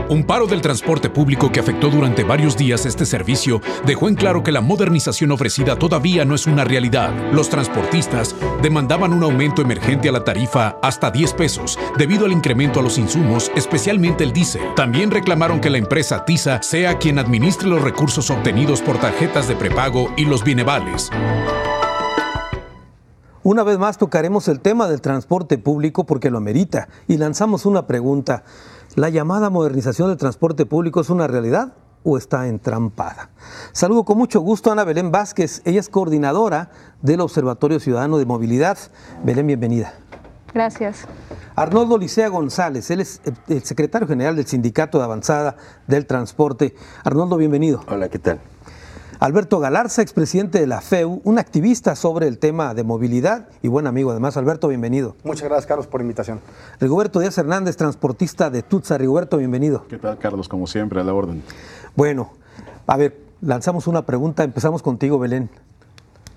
Un paro del transporte público que afectó durante varios días este servicio dejó en claro que la modernización ofrecida todavía no es una realidad. Los transportistas demandaban un aumento emergente a la tarifa hasta 10 pesos debido al incremento a los insumos, especialmente el diésel. También reclamaron que la empresa TISA sea quien administre los recursos obtenidos por tarjetas de prepago y los bienevales. Una vez más tocaremos el tema del transporte público porque lo amerita y lanzamos una pregunta. ¿La llamada modernización del transporte público es una realidad o está entrampada? Saludo con mucho gusto a Ana Belén Vázquez. Ella es coordinadora del Observatorio Ciudadano de Movilidad. Belén, bienvenida. Gracias. Arnoldo Licea González, él es el secretario general del Sindicato de Avanzada del Transporte. Arnoldo, bienvenido. Hola, ¿qué tal? Alberto Galarza, expresidente de la FEU, un activista sobre el tema de movilidad y buen amigo además. Alberto, bienvenido. Muchas gracias, Carlos, por la invitación. Rigoberto Díaz Hernández, transportista de Tutsa. Rigoberto, bienvenido. ¿Qué tal, Carlos? Como siempre, a la orden. Bueno, a ver, lanzamos una pregunta. Empezamos contigo, Belén.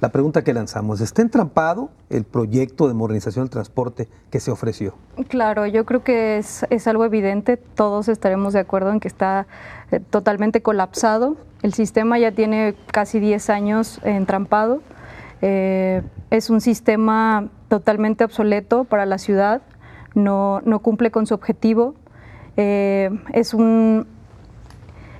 La pregunta que lanzamos, ¿está entrampado el proyecto de modernización del transporte que se ofreció? Claro, yo creo que es algo evidente, todos estaremos de acuerdo en que está totalmente colapsado. El sistema ya tiene casi 10 años entrampado. Es un sistema totalmente obsoleto para la ciudad, no cumple con su objetivo.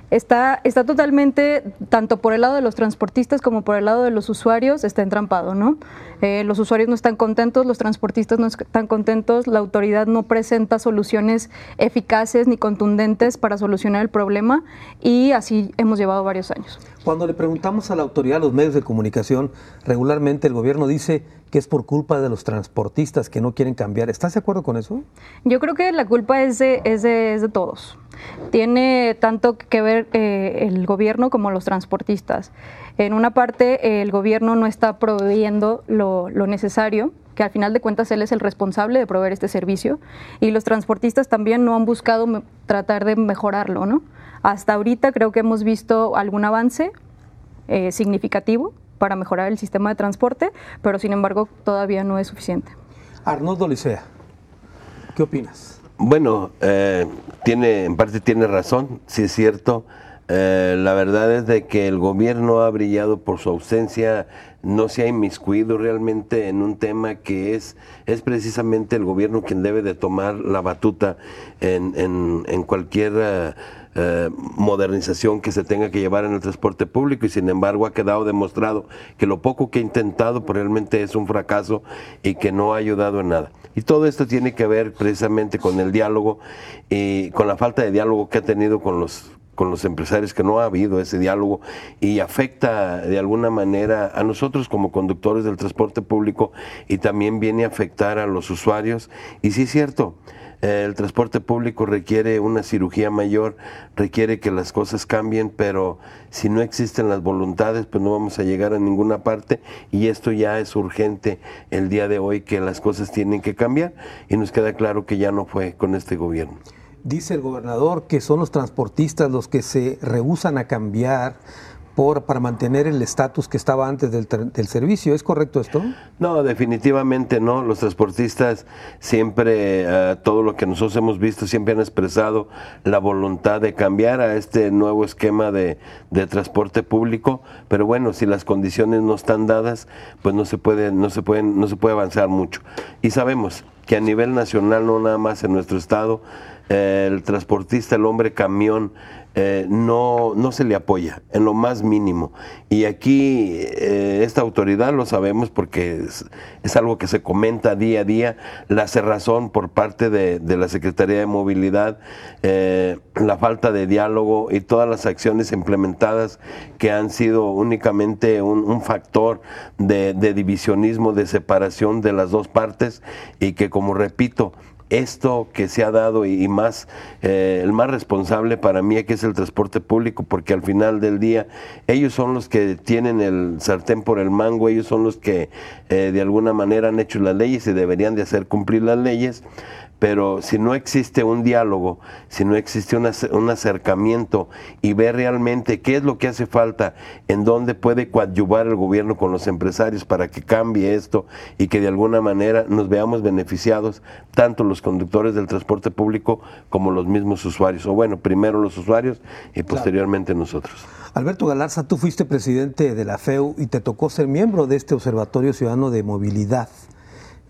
Está totalmente, tanto por el lado de los transportistas como por el lado de los usuarios, está entrampado, ¿no? Los usuarios no están contentos, los transportistas no están contentos, la autoridad no presenta soluciones eficaces ni contundentes para solucionar el problema y así hemos llevado varios años. Cuando le preguntamos a la autoridad, a los medios de comunicación, regularmente el gobierno dice que es por culpa de los transportistas que no quieren cambiar. ¿Estás de acuerdo con eso? Yo creo que la culpa es de todos. Tiene tanto que ver el gobierno como los transportistas. En una parte, el gobierno no está proveyendo lo necesario, que al final de cuentas él es el responsable de proveer este servicio, y los transportistas también no han buscado tratar de mejorarlo, ¿no? Hasta ahorita creo que hemos visto algún avance significativo para mejorar el sistema de transporte, pero sin embargo todavía no es suficiente. Arnoldo Licea, ¿qué opinas? Bueno, en parte tiene razón, sí es cierto. La verdad es de que el gobierno ha brillado por su ausencia, no se ha inmiscuido realmente en un tema que es precisamente el gobierno quien debe de tomar la batuta en cualquier modernización que se tenga que llevar en el transporte público, y sin embargo ha quedado demostrado que lo poco que ha intentado pues, realmente es un fracaso y que no ha ayudado en nada. Y todo esto tiene que ver precisamente con el diálogo y con la falta de diálogo que ha tenido con los empresarios, que no ha habido ese diálogo y afecta de alguna manera a nosotros como conductores del transporte público y también viene a afectar a los usuarios. Y sí es cierto, el transporte público requiere una cirugía mayor, requiere que las cosas cambien, pero si no existen las voluntades, pues no vamos a llegar a ninguna parte, y esto ya es urgente el día de hoy, que las cosas tienen que cambiar, y nos queda claro que ya no fue con este gobierno. Dice el gobernador que son los transportistas los que se rehúsan a cambiar para mantener el estatus que estaba antes del servicio. ¿Es correcto esto? No, definitivamente no. Los transportistas siempre, todo lo que nosotros hemos visto, siempre han expresado la voluntad de cambiar a este nuevo esquema de transporte público, pero bueno, si las condiciones no están dadas, pues no se puede avanzar mucho. Y sabemos que a nivel nacional, no nada más en nuestro estado, el transportista, el hombre camión, no se le apoya en lo más mínimo, y aquí esta autoridad lo sabemos porque es algo que se comenta día a día, la cerrazón por parte de la Secretaría de Movilidad, la falta de diálogo y todas las acciones implementadas que han sido únicamente un factor de divisionismo, de separación de las dos partes, y que, como repito, esto que se ha dado y más, el más responsable para mí que es el transporte público, porque al final del día ellos son los que tienen el sartén por el mango, ellos son los que de alguna manera han hecho las leyes y deberían de hacer cumplir las leyes, pero si no existe un diálogo, si no existe un acercamiento y ver realmente qué es lo que hace falta, en dónde puede coadyuvar el gobierno con los empresarios para que cambie esto y que de alguna manera nos veamos beneficiados, tanto los conductores del transporte público como los mismos usuarios, o bueno, primero los usuarios y posteriormente nosotros. Alberto Galarza, tú fuiste presidente de la FEU y te tocó ser miembro de este Observatorio Ciudadano de Movilidad.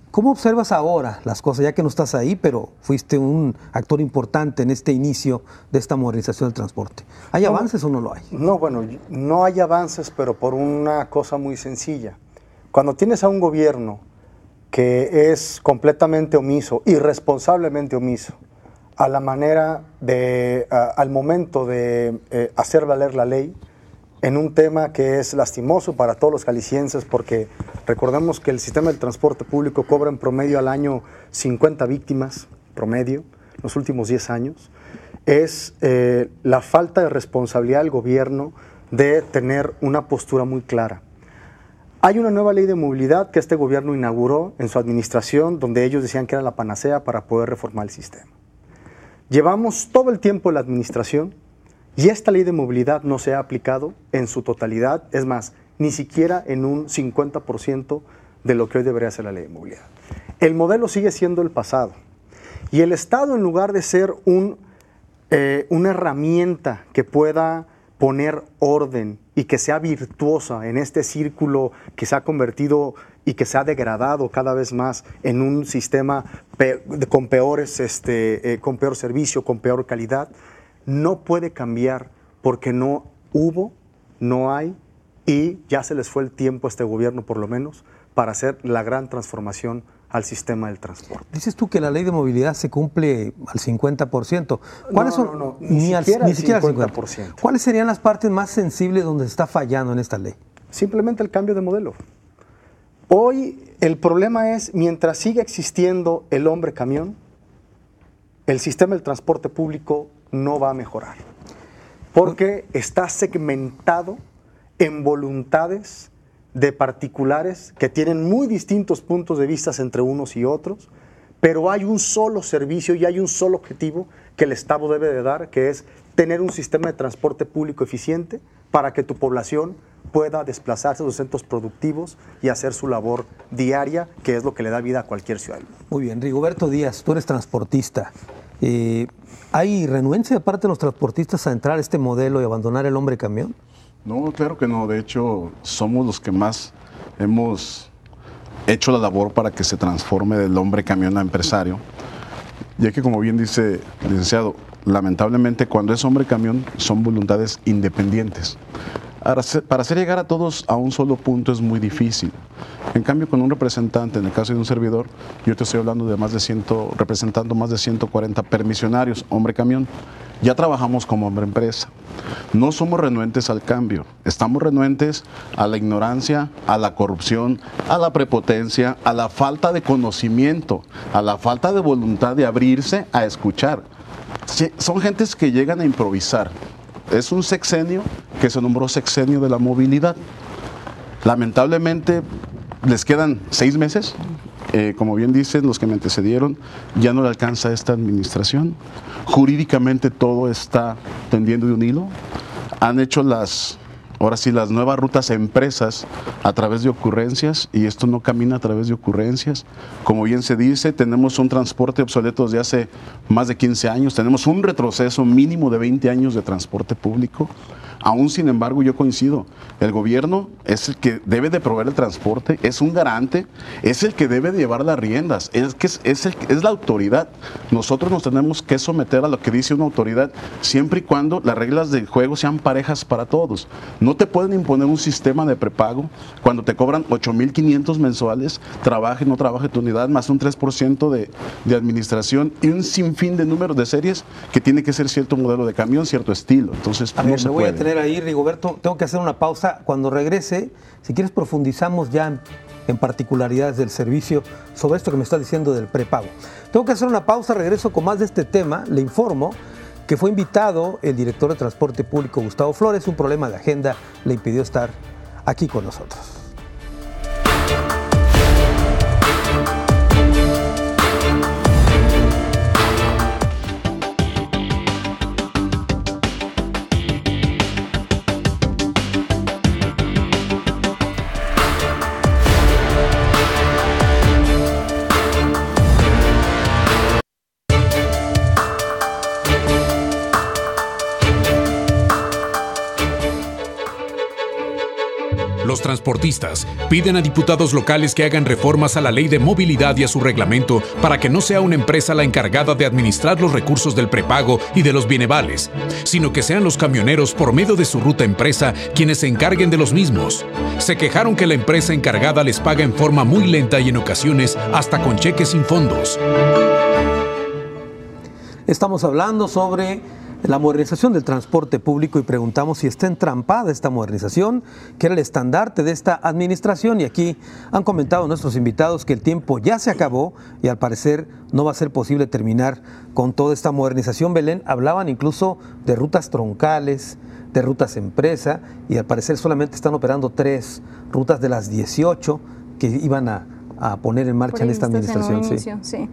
¿Cómo observas ahora las cosas, ya que no estás ahí, pero fuiste un actor importante en este inicio de esta modernización del transporte? ¿Hay avances o no lo hay? No, bueno, no hay avances, pero por una cosa muy sencilla. Cuando tienes a un gobierno que es completamente omiso, irresponsablemente omiso, a la manera de, al momento de hacer valer la ley, en un tema que es lastimoso para todos los jaliscienses, porque recordemos que el sistema del transporte público cobra en promedio al año 50 víctimas, promedio, los últimos 10 años, es la falta de responsabilidad del gobierno de tener una postura muy clara. Hay una nueva ley de movilidad que este gobierno inauguró en su administración, donde ellos decían que era la panacea para poder reformar el sistema. Llevamos todo el tiempo en la administración y esta ley de movilidad no se ha aplicado en su totalidad, es más, ni siquiera en un 50% de lo que hoy debería ser la ley de movilidad. El modelo sigue siendo el pasado y el Estado, en lugar de ser una herramienta que pueda poner orden y que sea virtuosa en este círculo que se ha convertido y que se ha degradado cada vez más en un sistema con peor servicio, con peor calidad, no puede cambiar porque no hubo, no hay y ya se les fue el tiempo a este gobierno por lo menos para hacer la gran transformación al sistema del transporte. Dices tú que la ley de movilidad se cumple al 50%. ¿Cuáles son? No, ni siquiera al 50%. ¿Cuáles serían las partes más sensibles donde se está fallando en esta ley? Simplemente el cambio de modelo. Hoy el problema es, mientras siga existiendo el hombre camión, el sistema del transporte público no va a mejorar, porque está segmentado en voluntades de particulares que tienen muy distintos puntos de vista entre unos y otros, pero hay un solo servicio y hay un solo objetivo que el Estado debe de dar, que es tener un sistema de transporte público eficiente para que tu población pueda desplazarse a los centros productivos y hacer su labor diaria, que es lo que le da vida a cualquier ciudadano. Muy bien, Rigoberto Díaz, tú eres transportista. ¿Hay renuencia de parte de los transportistas a entrar a este modelo y abandonar el hombre camión? No, claro que no. De hecho, somos los que más hemos hecho la labor para que se transforme del hombre camión a empresario. Ya que, como bien dice el licenciado, lamentablemente cuando es hombre camión son voluntades independientes. Para hacer llegar a todos a un solo punto es muy difícil. En cambio, con un representante, en el caso de un servidor, yo te estoy hablando de representando más de 140 permisionarios, hombre camión. Ya trabajamos como hombre empresa. No somos renuentes al cambio, estamos renuentes a la ignorancia, a la corrupción, a la prepotencia, a la falta de conocimiento, a la falta de voluntad de abrirse a escuchar. Son gentes que llegan a improvisar. Es un sexenio que se nombró sexenio de la movilidad. Lamentablemente les quedan 6 meses. Como bien dicen los que me antecedieron, ya no le alcanza a esta administración. Jurídicamente todo está tendiendo de un hilo. Han hecho las nuevas rutas a empresas a través de ocurrencias y esto no camina a través de ocurrencias. Como bien se dice, tenemos un transporte obsoleto desde hace más de 15 años, tenemos un retroceso mínimo de 20 años de transporte público. Aún sin embargo, yo coincido, el gobierno es el que debe de proveer el transporte, es un garante, es el que debe de llevar las riendas, es la autoridad. Nosotros nos tenemos que someter a lo que dice una autoridad, siempre y cuando las reglas del juego sean parejas para todos. No te pueden imponer un sistema de prepago cuando te cobran 8,500 mensuales, trabaje o no trabaje tu unidad, más un 3% de administración y un sinfín de números de series que tiene que ser cierto modelo de camión, cierto estilo. Entonces, no se puede. Ahí, Rigoberto, tengo que hacer una pausa. Cuando regrese, si quieres profundizamos ya en particularidades del servicio sobre esto que me está diciendo del prepago. Tengo que hacer una pausa, regreso con más de este tema. Le informo que fue invitado el director de Transporte Público, Gustavo Flores. Un problema de agenda le impidió estar aquí con nosotros. Los transportistas piden a diputados locales que hagan reformas a la ley de movilidad y a su reglamento para que no sea una empresa la encargada de administrar los recursos del prepago y de los bienevales, sino que sean los camioneros por medio de su ruta empresa quienes se encarguen de los mismos. Se quejaron que la empresa encargada les paga en forma muy lenta y en ocasiones hasta con cheques sin fondos. Estamos hablando sobre la modernización del transporte público y preguntamos si está entrampada esta modernización, que era el estandarte de esta administración, y aquí han comentado nuestros invitados que el tiempo ya se acabó y al parecer no va a ser posible terminar con toda esta modernización. Belén, hablaban incluso de rutas troncales, de rutas empresa, y al parecer solamente están operando 3 rutas de las 18 que iban a poner en marcha en esta administración. Sí.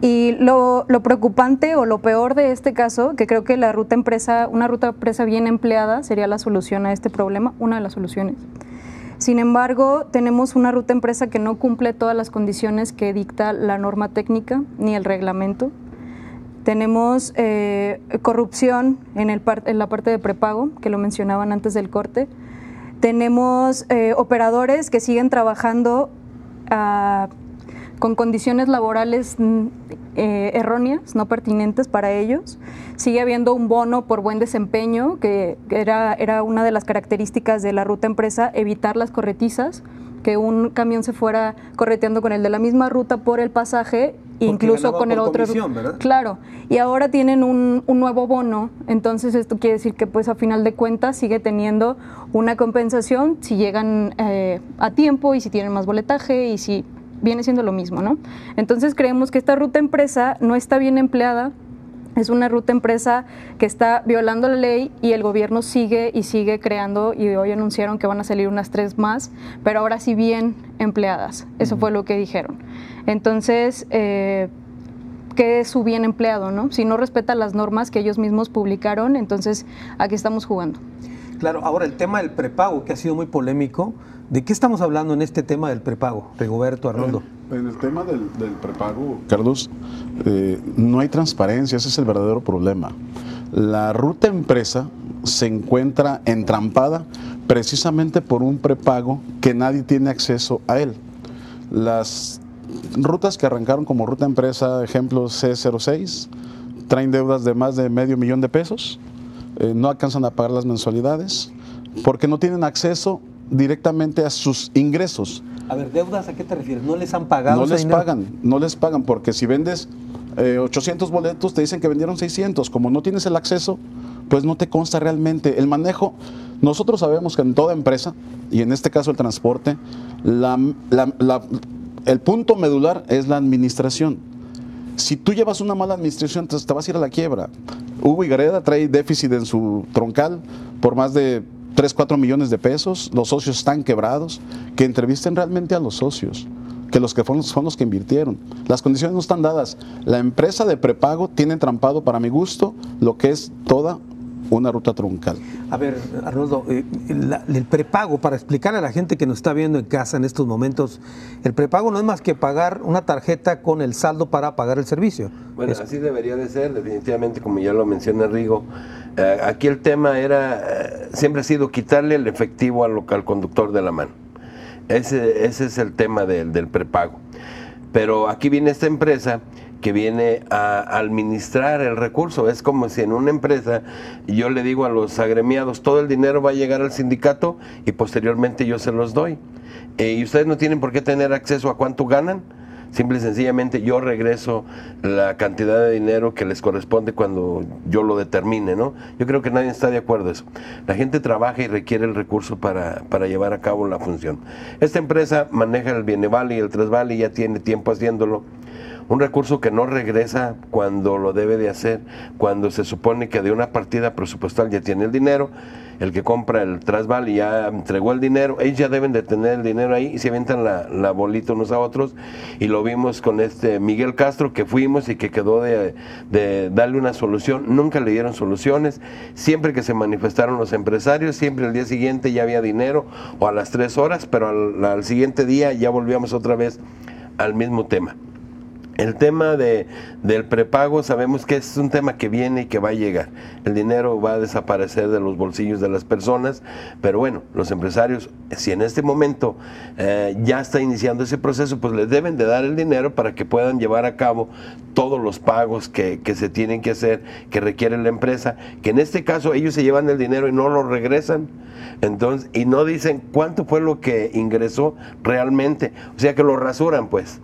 Y lo preocupante o lo peor de este caso, que creo que una ruta empresa bien empleada sería la solución a este problema, una de las soluciones. Sin embargo, tenemos una ruta empresa que no cumple todas las condiciones que dicta la norma técnica ni el reglamento. Tenemos corrupción en la parte de prepago, que lo mencionaban antes del corte. Tenemos operadores que siguen trabajando con condiciones laborales erróneas, no pertinentes para ellos. Sigue habiendo un bono por buen desempeño, que era una de las características de la ruta empresa, evitar las corretizas, que un camión se fuera correteando con el de la misma ruta por el pasaje, incluso con el otro. ¿Verdad? Claro, y ahora tienen un nuevo bono, entonces esto quiere decir que pues a final de cuentas sigue teniendo una compensación si llegan a tiempo y si tienen más boletaje y si viene siendo lo mismo, ¿no? Entonces creemos que esta ruta empresa no está bien empleada. Es una ruta empresa que está violando la ley y el gobierno sigue creando, y hoy anunciaron que van a salir unas 3 más, pero ahora sí bien empleadas. Eso fue lo que dijeron. Entonces, ¿qué es su bien empleado, no? Si no respeta las normas que ellos mismos publicaron, entonces aquí estamos jugando. Claro, ahora el tema del prepago, que ha sido muy polémico. ¿De qué estamos hablando en este tema del prepago, Rigoberto, Arnoldo? En el tema del prepago, Carlos, no hay transparencia, ese es el verdadero problema. La ruta empresa se encuentra entrampada precisamente por un prepago que nadie tiene acceso a él. Las rutas que arrancaron como ruta empresa, ejemplo C06, traen deudas de más de $500,000 de pesos, no alcanzan a pagar las mensualidades porque no tienen acceso directamente a sus ingresos. A ver, ¿deudas a qué te refieres? ¿No les han pagado? No les pagan, porque si vendes 800 boletos, te dicen que vendieron 600. Como no tienes el acceso, pues no te consta realmente el manejo. Nosotros sabemos que en toda empresa, y en este caso el transporte, el punto medular es la administración. Si tú llevas una mala administración, te vas a ir a la quiebra. Hugo Higuera trae déficit en su troncal por más de 3-4 millones de pesos, los socios están quebrados. Que entrevisten realmente a los socios, que son los que invirtieron. Las condiciones no están dadas. La empresa de prepago tiene entrampado, para mi gusto, lo que es toda una ruta troncal. A ver, Arnoldo, el prepago, para explicarle a la gente que nos está viendo en casa en estos momentos, el prepago no es más que pagar una tarjeta con el saldo para pagar el servicio. Bueno, así debería de ser, definitivamente, como ya lo menciona Rigo. Aquí el tema siempre ha sido quitarle el efectivo al conductor de la mano. Ese es el tema del prepago. Pero aquí viene esta empresa que viene a administrar el recurso. Es como si en una empresa yo le digo a los agremiados, todo el dinero va a llegar al sindicato y posteriormente yo se los doy. Y ustedes no tienen por qué tener acceso a cuánto ganan. Simple y sencillamente yo regreso la cantidad de dinero que les corresponde cuando yo lo determine, ¿no? Yo creo que nadie está de acuerdo en eso. La gente trabaja y requiere el recurso para llevar a cabo la función. Esta empresa maneja el bienevale y el tresvale y ya tiene tiempo haciéndolo. Un recurso que no regresa cuando lo debe de hacer, cuando se supone que de una partida presupuestal ya tiene el dinero. El que compra el trasval ya entregó el dinero, ellos ya deben de tener el dinero ahí y se avientan la bolita unos a otros. Y lo vimos con Miguel Castro, que fuimos y que quedó de darle una solución. Nunca le dieron soluciones. Siempre que se manifestaron los empresarios, siempre al día siguiente ya había dinero o a las 3 horas, pero al siguiente día ya volvíamos otra vez al mismo tema. El tema del prepago sabemos que es un tema que viene y que va a llegar. El dinero va a desaparecer de los bolsillos de las personas, pero bueno, los empresarios, si en este momento ya está iniciando ese proceso, pues les deben de dar el dinero para que puedan llevar a cabo todos los pagos que se tienen que hacer, que requiere la empresa, que en este caso ellos se llevan el dinero y no lo regresan. Entonces, y no dicen cuánto fue lo que ingresó realmente, o sea que lo rasuran pues,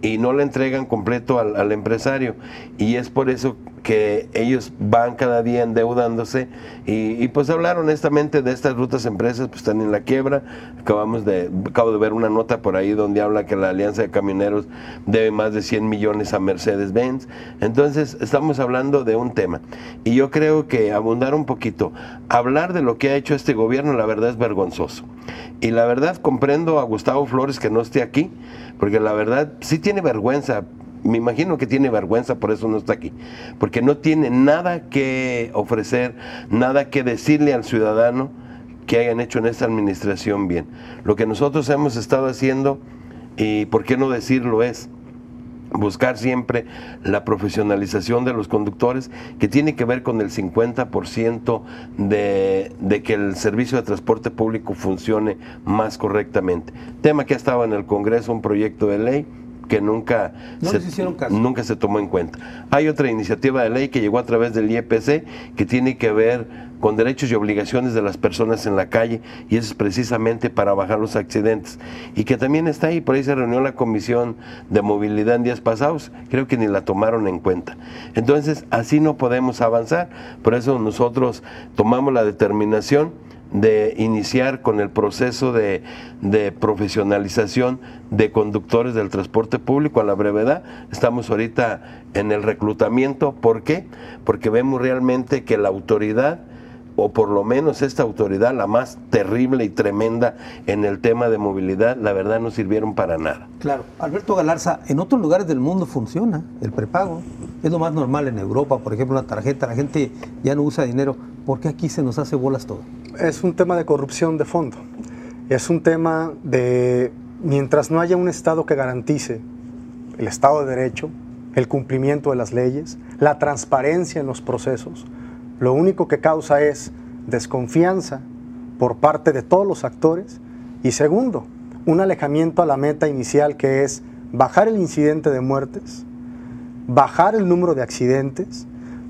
y no le entregan completo al empresario, y es por eso que ellos van cada día endeudándose y pues hablar honestamente de estas rutas empresas, pues están en la quiebra. Acabo de ver una nota por ahí donde habla que la Alianza de Camioneros debe más de 100 millones a Mercedes-Benz. Entonces estamos hablando de un tema, y yo creo que abundar un poquito, hablar de lo que ha hecho este gobierno, la verdad es vergonzoso, y la verdad comprendo a Gustavo Flores que no esté aquí, porque la verdad sí tiene vergüenza. Me imagino que tiene vergüenza, por eso no está aquí, porque no tiene nada que ofrecer, nada que decirle al ciudadano que hayan hecho en esta administración bien. Lo que nosotros hemos estado haciendo, y por qué no decirlo, es buscar siempre la profesionalización de los conductores, que tiene que ver con el 50% de que el servicio de transporte público funcione más correctamente. Tema que ha estado en el Congreso, un proyecto de ley que nunca se tomó en cuenta. Hay otra iniciativa de ley que llegó a través del IEPC que tiene que ver con derechos y obligaciones de las personas en la calle, y eso es precisamente para bajar los accidentes, y que también está ahí. Por ahí se reunió la Comisión de Movilidad en días pasados, creo que ni la tomaron en cuenta. Entonces así no podemos avanzar, por eso nosotros tomamos la determinación de iniciar con el proceso de profesionalización de conductores del transporte público a la brevedad. Estamos ahorita en el reclutamiento. ¿Por qué? Porque vemos realmente que la autoridad, o por lo menos esta autoridad, la más terrible y tremenda en el tema de movilidad, la verdad no sirvieron para nada. Claro. Alberto Galarza, en otros lugares del mundo funciona el prepago. Es lo más normal en Europa, por ejemplo, la tarjeta, la gente ya no usa dinero. ¿Por qué aquí se nos hace bolas todo? Es un tema de corrupción de fondo. Es un tema de, mientras no haya un Estado que garantice el Estado de Derecho, el cumplimiento de las leyes, la transparencia en los procesos, lo único que causa es desconfianza por parte de todos los actores, y segundo, un alejamiento a la meta inicial, que es bajar el incidente de muertes, bajar el número de accidentes,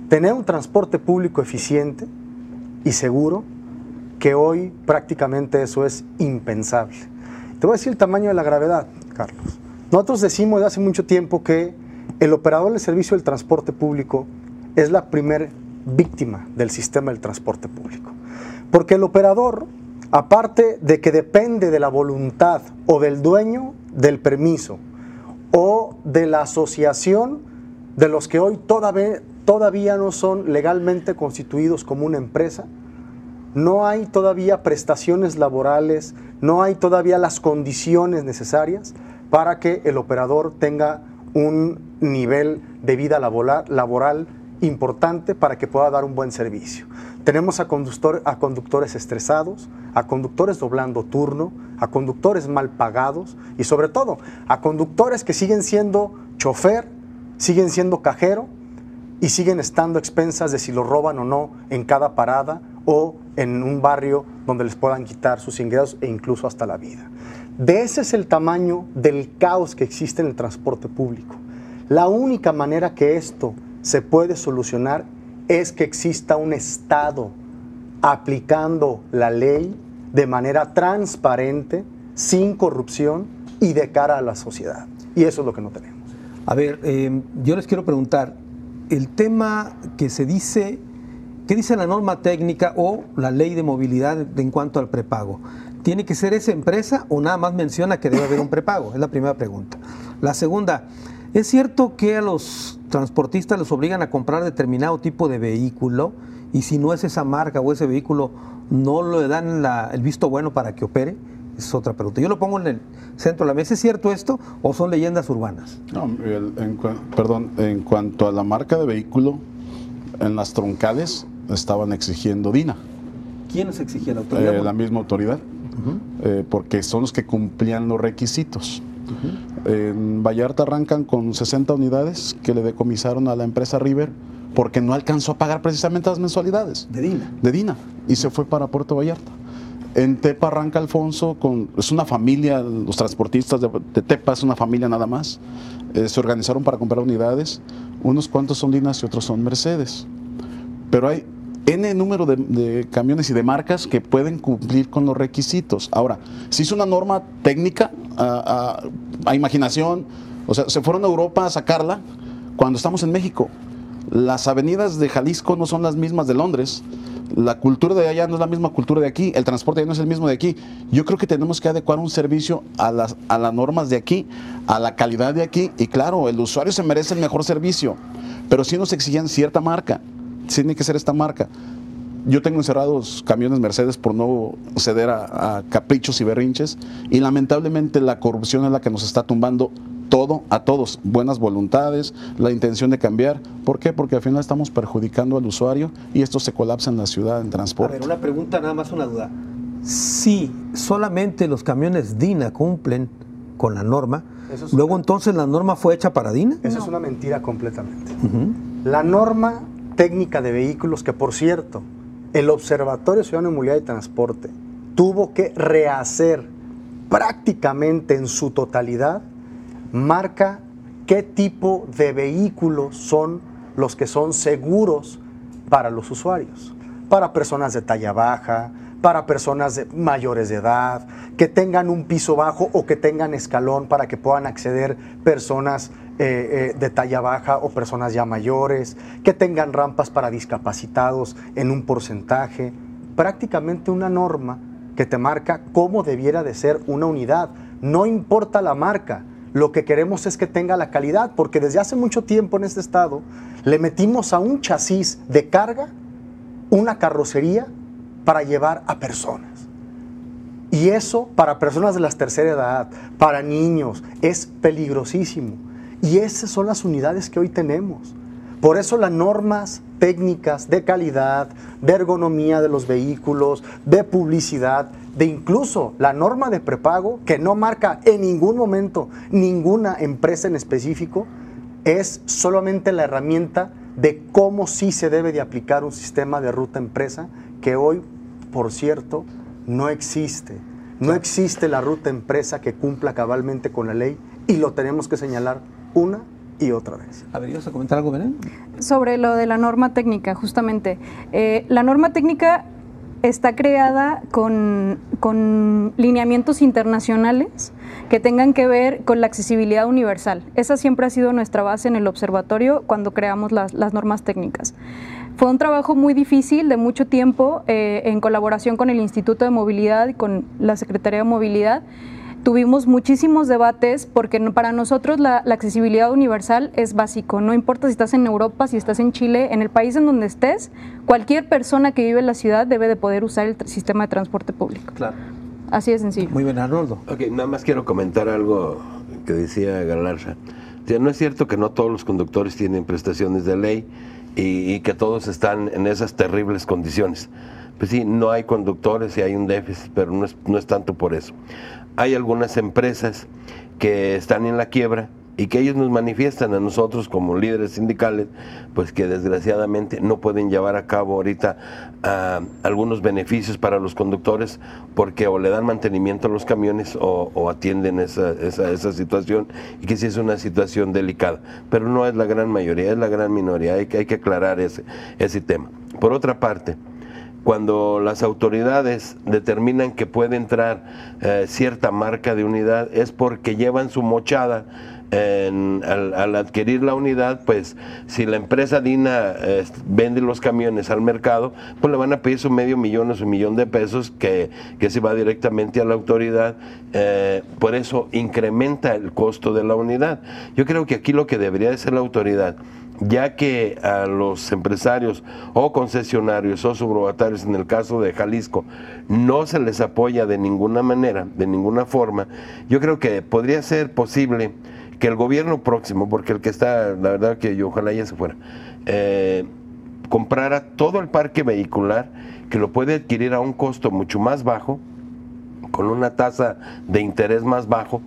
tener un transporte público eficiente y seguro, que hoy prácticamente eso es impensable. Te voy a decir el tamaño de la gravedad, Carlos. Nosotros decimos desde hace mucho tiempo que el operador del servicio del transporte público es la primer víctima del sistema del transporte público. Porque el operador, aparte de que depende de la voluntad o del dueño del permiso o de la asociación de los que hoy todavía no son legalmente constituidos como una empresa, no hay todavía prestaciones laborales, no hay todavía las condiciones necesarias para que el operador tenga un nivel de vida laboral importante para que pueda dar un buen servicio. Tenemos a conductores estresados, a conductores doblando turno, a conductores mal pagados, y sobre todo a conductores que siguen siendo chofer, siguen siendo cajero y siguen estando a expensas de si lo roban o no en cada parada o en un barrio donde les puedan quitar sus ingresos e incluso hasta la vida. De ese es el tamaño del caos que existe en el transporte público. La única manera que esto se puede solucionar es que exista un Estado aplicando la ley de manera transparente, sin corrupción y de cara a la sociedad. Y eso es lo que no tenemos. A ver, yo les quiero preguntar, el tema que se dice, ¿qué dice la norma técnica o la ley de movilidad en cuanto al prepago? ¿Tiene que ser esa empresa o nada más menciona que debe haber un prepago? Es la primera pregunta. La segunda, ¿es cierto que a los transportistas les obligan a comprar determinado tipo de vehículo y si no es esa marca o ese vehículo no le dan el visto bueno para que opere? Es otra pregunta. Yo lo pongo en el centro de la mesa. ¿Es cierto esto o son leyendas urbanas? No, en cuanto a la marca de vehículo, en las troncales estaban exigiendo DINA. ¿Quién nos exigía? ¿La autoridad? La misma autoridad, porque son los que cumplían los requisitos. En Vallarta arrancan con 60 unidades que le decomisaron a la empresa River porque no alcanzó a pagar precisamente las mensualidades. De DINA. Y se fue para Puerto Vallarta. En Tepa arranca Alfonso, es una familia, los transportistas de Tepa es una familia nada más. Se organizaron para comprar unidades. Unos cuantos son DINAs y otros son Mercedes. Pero hay N número de camiones y de marcas que pueden cumplir con los requisitos. Ahora, si es una norma técnica, a imaginación, o sea, se fueron a Europa a sacarla cuando estamos en México. Las avenidas de Jalisco no son las mismas de Londres. La cultura de allá no es la misma cultura de aquí, el transporte allá no es el mismo de aquí. Yo creo que tenemos que adecuar un servicio a las normas de aquí, a la calidad de aquí, y claro, el usuario se merece el mejor servicio, pero sí nos exigían cierta marca, tiene que ser esta marca. Yo tengo encerrados camiones Mercedes por no ceder a caprichos y berrinches, y lamentablemente la corrupción es la que nos está tumbando todo a todos, buenas voluntades, la intención de cambiar. ¿Por qué? Porque al final estamos perjudicando al usuario y esto se colapsa en la ciudad en transporte. A ver, una pregunta, nada más una duda. Si solamente los camiones DINA cumplen con la norma, luego entonces la norma fue hecha para DINA. Eso es una mentira completamente. La norma técnica de vehículos, que por cierto, el Observatorio Ciudadano de Movilidad y Transporte tuvo que rehacer prácticamente en su totalidad, marca qué tipo de vehículos son los que son seguros para los usuarios, para personas de talla baja, para personas mayores de edad, que tengan un piso bajo o que tengan escalón para que puedan acceder personas de talla baja o personas ya mayores, que tengan rampas para discapacitados en un porcentaje. Prácticamente una norma que te marca cómo debiera de ser una unidad. No importa la marca. Lo que queremos es que tenga la calidad, porque desde hace mucho tiempo en este estado le metimos a un chasis de carga una carrocería para llevar a personas. Y eso para personas de la tercera edad, para niños, es peligrosísimo. Y esas son las unidades que hoy tenemos. Por eso las normas técnicas de calidad, de ergonomía de los vehículos, de publicidad, de incluso la norma de prepago, que no marca en ningún momento ninguna empresa en específico, es solamente la herramienta de cómo sí se debe de aplicar un sistema de ruta empresa, que hoy, por cierto, no existe. No existe la ruta empresa que cumpla cabalmente con la ley, y lo tenemos que señalar una y otra vez. A ver, ¿ibas a comentar algo, Belén? Sobre lo de la norma técnica, justamente. La norma técnica está creada con lineamientos internacionales que tengan que ver con la accesibilidad universal. Esa siempre ha sido nuestra base en el observatorio cuando creamos las normas técnicas. Fue un trabajo muy difícil, de mucho tiempo, en colaboración con el Instituto de Movilidad y con la Secretaría de Movilidad. Tuvimos muchísimos debates porque para nosotros la accesibilidad universal es básico. No importa si estás en Europa, si estás en Chile, en el país en donde estés, cualquier persona que vive en la ciudad debe de poder usar el sistema de transporte público. Claro. Así de sencillo. Muy bien, Arnoldo. Ok, nada más quiero comentar algo que decía Galarza. O sea, no es cierto que no todos los conductores tienen prestaciones de ley y que todos están en esas terribles condiciones. Pues sí, no hay conductores y hay un déficit, pero no es tanto por eso. Hay algunas empresas que están en la quiebra y que ellos nos manifiestan a nosotros como líderes sindicales, pues que desgraciadamente no pueden llevar a cabo ahorita algunos beneficios para los conductores porque o le dan mantenimiento a los camiones o atienden esa situación, y que sí es una situación delicada, pero no es la gran mayoría, es la gran minoría. Hay que aclarar ese tema. Por otra parte, cuando las autoridades determinan que puede entrar cierta marca de unidad, es porque llevan su mochada al adquirir la unidad. Pues si la empresa DINA vende los camiones al mercado, pues le van a pedir su $500,000 o $1,000,000 de pesos que se va directamente a la autoridad. Por eso incrementa el costo de la unidad. Yo creo que aquí lo que debería de ser la autoridad, ya que a los empresarios o concesionarios o subrogatarios, en el caso de Jalisco, no se les apoya de ninguna manera, de ninguna forma, yo creo que podría ser posible que el gobierno próximo, porque el que está, la verdad que yo ojalá ya se fuera, comprara todo el parque vehicular, que lo puede adquirir a un costo mucho más bajo, con una tasa de interés más bajo,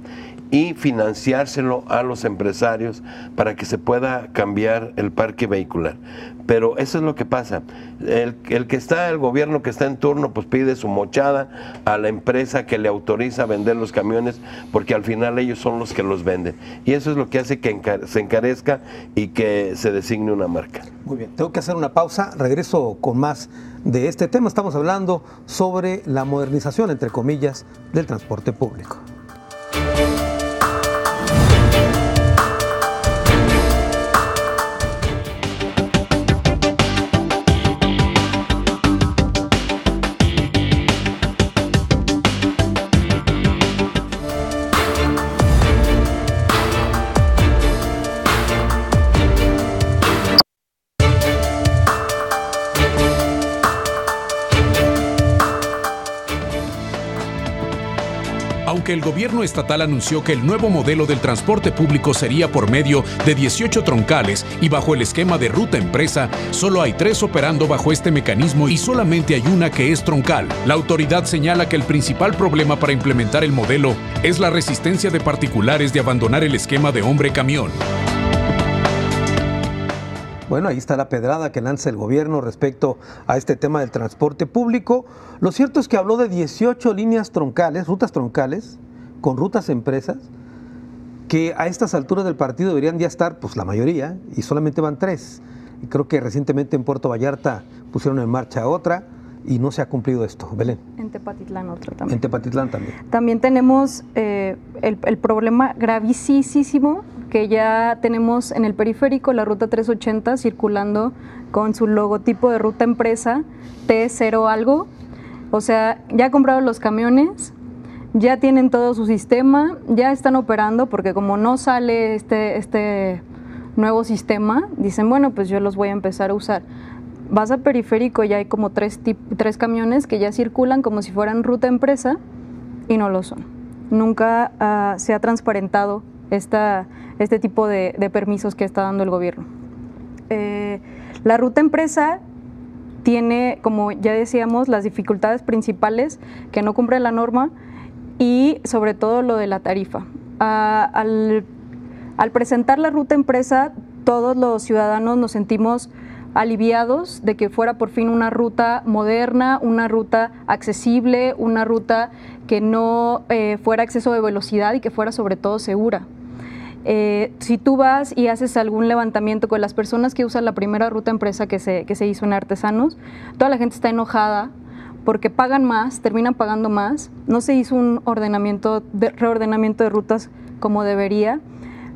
y financiárselo a los empresarios para que se pueda cambiar el parque vehicular. Pero eso es lo que pasa. El gobierno que está en turno, pues pide su mochada a la empresa que le autoriza a vender los camiones, porque al final ellos son los que los venden. Y eso es lo que hace que se encarezca y que se designe una marca. Muy bien, tengo que hacer una pausa, regreso con más de este tema. Estamos hablando sobre la modernización, entre comillas, del transporte público. Aunque el gobierno estatal anunció que el nuevo modelo del transporte público sería por medio de 18 troncales y bajo el esquema de ruta empresa, solo hay 3 operando bajo este mecanismo y solamente hay una que es troncal. La autoridad señala que el principal problema para implementar el modelo es la resistencia de particulares de abandonar el esquema de hombre-camión. Bueno, ahí está la pedrada que lanza el gobierno respecto a este tema del transporte público. Lo cierto es que habló de 18 líneas troncales, rutas troncales, con rutas empresas, que a estas alturas del partido deberían ya estar, pues la mayoría, y solamente van 3. Y creo que recientemente en Puerto Vallarta pusieron en marcha otra y no se ha cumplido esto. Belén. En Tepatitlán otra también. En Tepatitlán también. También tenemos el problema gravísimo que ya tenemos en el periférico, la ruta 380 circulando con su logotipo de ruta empresa T0 algo. O sea, ya compraron los camiones, ya tienen todo su sistema, ya están operando, porque como no sale este nuevo sistema, dicen, bueno, pues yo los voy a empezar a usar. Vas a periférico y hay como 3 camiones que ya circulan como si fueran ruta empresa y no lo son. Nunca se ha transparentado este tipo de permisos que está dando el gobierno. La ruta empresa tiene, como ya decíamos, las dificultades principales, que no cumple la norma y sobre todo lo de la tarifa. Al presentar la ruta empresa, todos los ciudadanos nos sentimos aliviados de que fuera por fin una ruta moderna, una ruta accesible, una ruta que no fuera exceso de velocidad y que fuera sobre todo segura. Si tú vas y haces algún levantamiento con las personas que usan la primera ruta empresa que se hizo en Artesanos, toda la gente está enojada porque pagan más, terminan pagando más, no se hizo un reordenamiento de rutas como debería,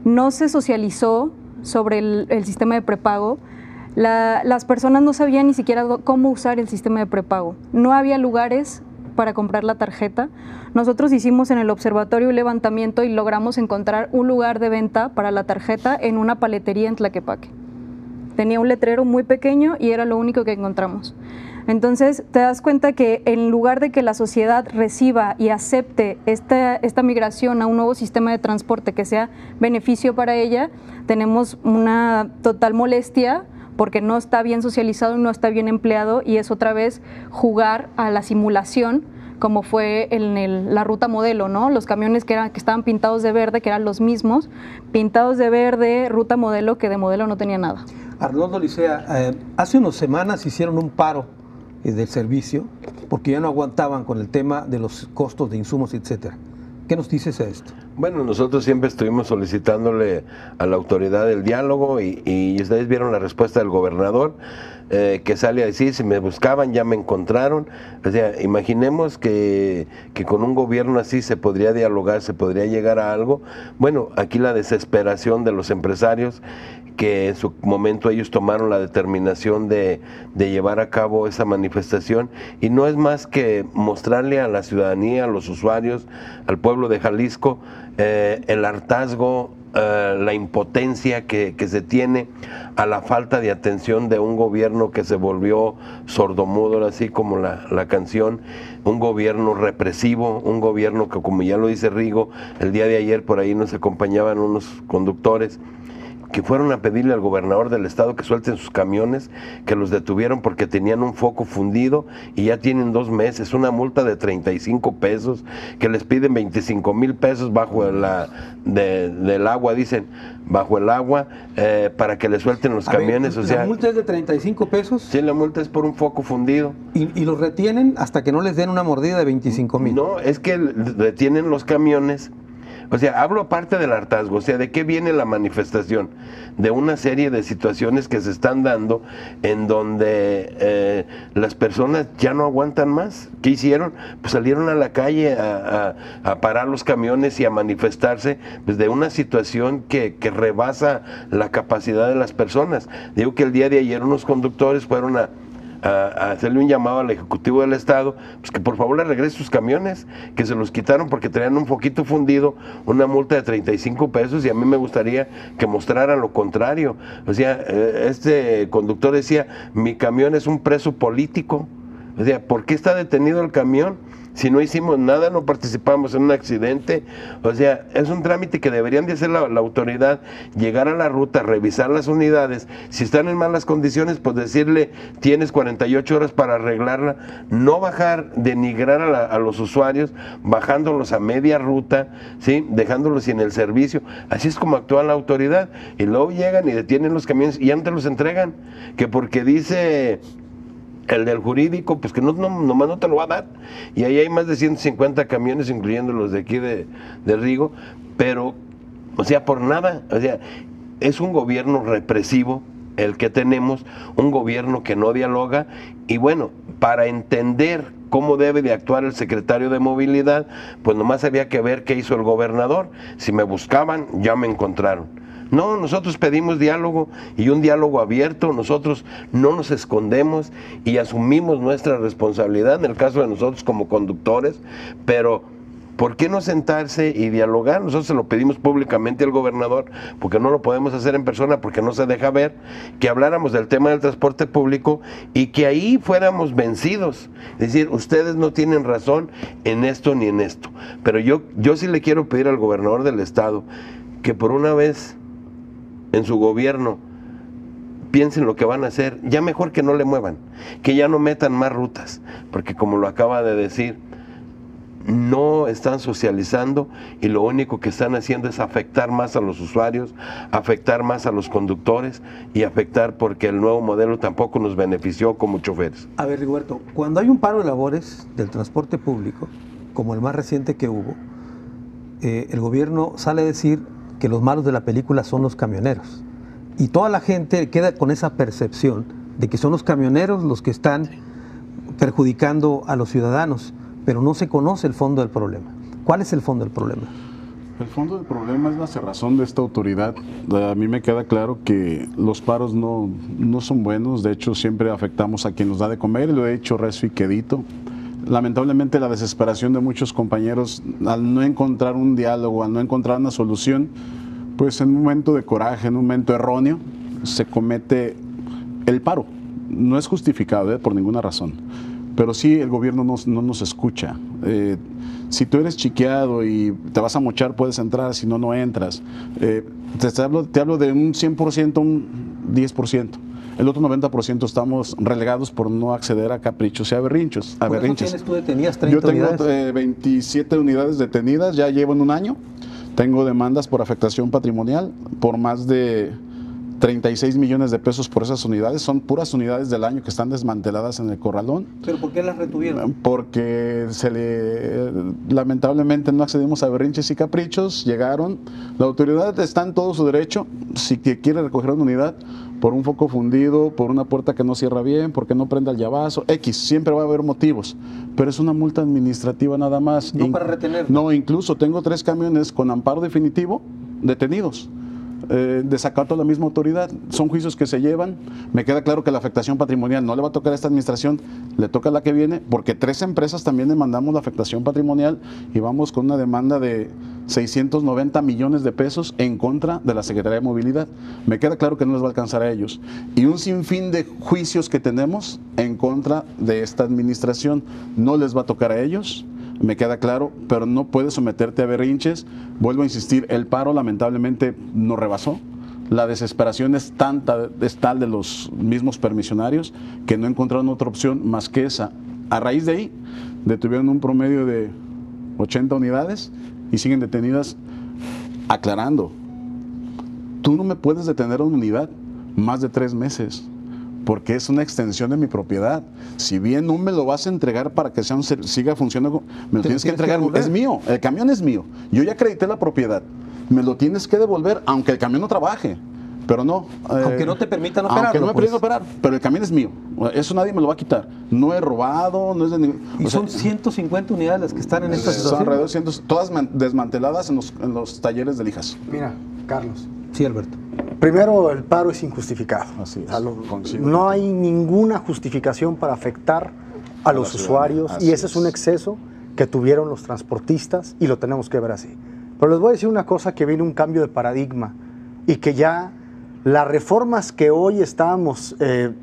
no se socializó sobre el sistema de prepago. Las personas no sabían ni siquiera cómo usar el sistema de prepago. No había lugares para comprar la tarjeta. Nosotros hicimos en el observatorio un levantamiento y logramos encontrar un lugar de venta para la tarjeta en una paletería en Tlaquepaque. Tenía un letrero muy pequeño y era lo único que encontramos. Entonces te das cuenta que en lugar de que la sociedad reciba y acepte esta migración a un nuevo sistema de transporte que sea beneficio para ella, tenemos una total molestia porque no está bien socializado y no está bien empleado, y es otra vez jugar a la simulación, como fue en la ruta modelo, ¿no? Los camiones que estaban pintados de verde, que eran los mismos, pintados de verde, ruta modelo, que de modelo no tenía nada. Arnoldo Licea, hace unas semanas hicieron un paro del servicio porque ya no aguantaban con el tema de los costos de insumos, etcétera. ¿Qué nos dices a esto? Bueno, nosotros siempre estuvimos solicitándole a la autoridad el diálogo y ustedes vieron la respuesta del gobernador, que sale a decir, si me buscaban ya me encontraron. O sea, imaginemos que con un gobierno así se podría dialogar, se podría llegar a algo. Bueno, aquí la desesperación de los empresarios, que en su momento ellos tomaron la determinación de llevar a cabo esa manifestación, y no es más que mostrarle a la ciudadanía, a los usuarios, al pueblo de Jalisco, el hartazgo, la impotencia que se tiene a la falta de atención de un gobierno que se volvió sordomudo, así como la canción, un gobierno represivo, un gobierno que, como ya lo dice Rigo, el día de ayer por ahí nos acompañaban unos conductores que fueron a pedirle al gobernador del estado que suelten sus camiones, que los detuvieron porque tenían un foco fundido y ya tienen 2 meses, una multa de 35 pesos, que les piden 25,000 pesos bajo del agua, dicen, bajo el agua, para que le suelten los camiones. O sea, ¿la multa es de 35 pesos? Sí, la multa es por un foco fundido. ¿Y los retienen hasta que no les den una mordida de 25,000? No, es que retienen los camiones. O sea, hablo aparte del hartazgo, o sea, ¿de qué viene la manifestación? De una serie de situaciones que se están dando en donde las personas ya no aguantan más. ¿Qué hicieron? Pues salieron a la calle a parar los camiones y a manifestarse, pues, de una situación que rebasa la capacidad de las personas. Digo que el día de ayer unos conductores fueron a hacerle un llamado al Ejecutivo del Estado, pues que por favor le regrese sus camiones, que se los quitaron porque traían un foquito fundido, una multa de 35 pesos, y a mí me gustaría que mostraran lo contrario. O sea, este conductor decía, mi camión es un preso político. O sea, ¿por qué está detenido el camión? Si no hicimos nada, no participamos en un accidente. O sea, es un trámite que deberían de hacer la autoridad, llegar a la ruta, revisar las unidades. Si están en malas condiciones, pues decirle, tienes 48 horas para arreglarla. No bajar, denigrar a los usuarios, bajándolos a media ruta, ¿sí? Dejándolos sin el servicio. Así es como actúa la autoridad. Y luego llegan y detienen los camiones y antes los entregan. Que porque dice el del jurídico, pues que nomás no te lo va a dar. Y ahí hay más de 150 camiones, incluyendo los de aquí de Rigo, pero, o sea, por nada. O sea, es un gobierno represivo el que tenemos, un gobierno que no dialoga. Y bueno, para entender cómo debe de actuar el secretario de Movilidad, pues nomás había que ver qué hizo el gobernador. Si me buscaban, ya me encontraron. No, nosotros pedimos diálogo, y un diálogo abierto. Nosotros no nos escondemos y asumimos nuestra responsabilidad en el caso de nosotros como conductores, pero ¿por qué no sentarse y dialogar? Nosotros se lo pedimos públicamente al gobernador, porque no lo podemos hacer en persona, porque no se deja ver, que habláramos del tema del transporte público y que ahí fuéramos vencidos. Es decir, ustedes no tienen razón en esto ni en esto. Pero yo sí le quiero pedir al gobernador del estado que por una vez en su gobierno piensen lo que van a hacer, ya mejor que no le muevan, que ya no metan más rutas, porque como lo acaba de decir, no están socializando y lo único que están haciendo es afectar más a los usuarios, afectar más a los conductores y afectar porque el nuevo modelo tampoco nos benefició como choferes. A ver, Rigoberto, cuando hay un paro de labores del transporte público, como el más reciente que hubo, el gobierno sale a decir que los malos de la película son los camioneros. Y toda la gente queda con esa percepción de que son los camioneros los que están perjudicando a los ciudadanos, pero no se conoce el fondo del problema. ¿Cuál es el fondo del problema? El fondo del problema es la cerrazón de esta autoridad. A mí me queda claro que los paros no son buenos, de hecho siempre afectamos a quien nos da de comer, y lo he hecho recio y quedito. Lamentablemente la desesperación de muchos compañeros al no encontrar un diálogo, al no encontrar una solución, pues en un momento de coraje, en un momento erróneo, se comete el paro. No es justificado por ninguna razón, pero sí el gobierno no nos escucha. Si tú eres chiqueado y te vas a mochar, puedes entrar, si no, no entras. Te hablo de un 100%, un 10%. El otro 90% estamos relegados por no acceder a caprichos y a berrinches. ¿Por eso tienes tú detenidas 30 unidades? Yo tengo 27 unidades detenidas, ya llevo en un año. Tengo demandas por afectación patrimonial por más de 36 millones de pesos por esas unidades. Son puras unidades del año que están desmanteladas en el corralón. ¿Pero por qué las retuvieron? Porque lamentablemente no accedimos a berrinches y caprichos. Llegaron, la autoridad está en todo su derecho, si quiere recoger una unidad por un foco fundido, por una puerta que no cierra bien, porque no prenda el llavazo, X, siempre va a haber motivos, pero es una multa administrativa nada más. No para retener. No, incluso tengo 3 camiones con amparo definitivo detenidos. Desacato a la misma autoridad, son juicios que se llevan. Me queda claro que la afectación patrimonial no le va a tocar a esta administración, le toca a la que viene, porque 3 empresas también demandamos la afectación patrimonial y vamos con una demanda de 690 millones de pesos en contra de la Secretaría de Movilidad. Me queda claro que no les va a alcanzar a ellos. Y un sinfín de juicios que tenemos en contra de esta administración, no les va a tocar a ellos. Me queda claro, pero no puedes someterte a berrinches. Vuelvo a insistir, el paro lamentablemente nos rebasó. La desesperación es tal de los mismos permisionarios que no encontraron otra opción más que esa. A raíz de ahí, detuvieron un promedio de 80 unidades y siguen detenidas. Aclarando, tú no me puedes detener a una unidad más de 3 meses, porque es una extensión de mi propiedad. Si bien no me lo vas a entregar para que siga funcionando, me lo tienes que entregar. Es mío, el camión es mío. Yo ya acredité la propiedad. Me lo tienes que devolver, aunque el camión no trabaje. Pero no. Aunque no te permitan operar. Aunque no me permitan operar, pero el camión es mío. Eso nadie me lo va a quitar. No he robado, no es de ningún. Y son 150 unidades las que están en esta situación. Son alrededor de 100, todas desmanteladas en los talleres de lijas. Mira, Carlos. Sí, Alberto. Primero, el paro es injustificado. Así es. No hay ninguna justificación para afectar a los usuarios y ese es un exceso que tuvieron los transportistas y lo tenemos que ver así. Pero les voy a decir una cosa, que viene un cambio de paradigma y que ya las reformas que hoy estamos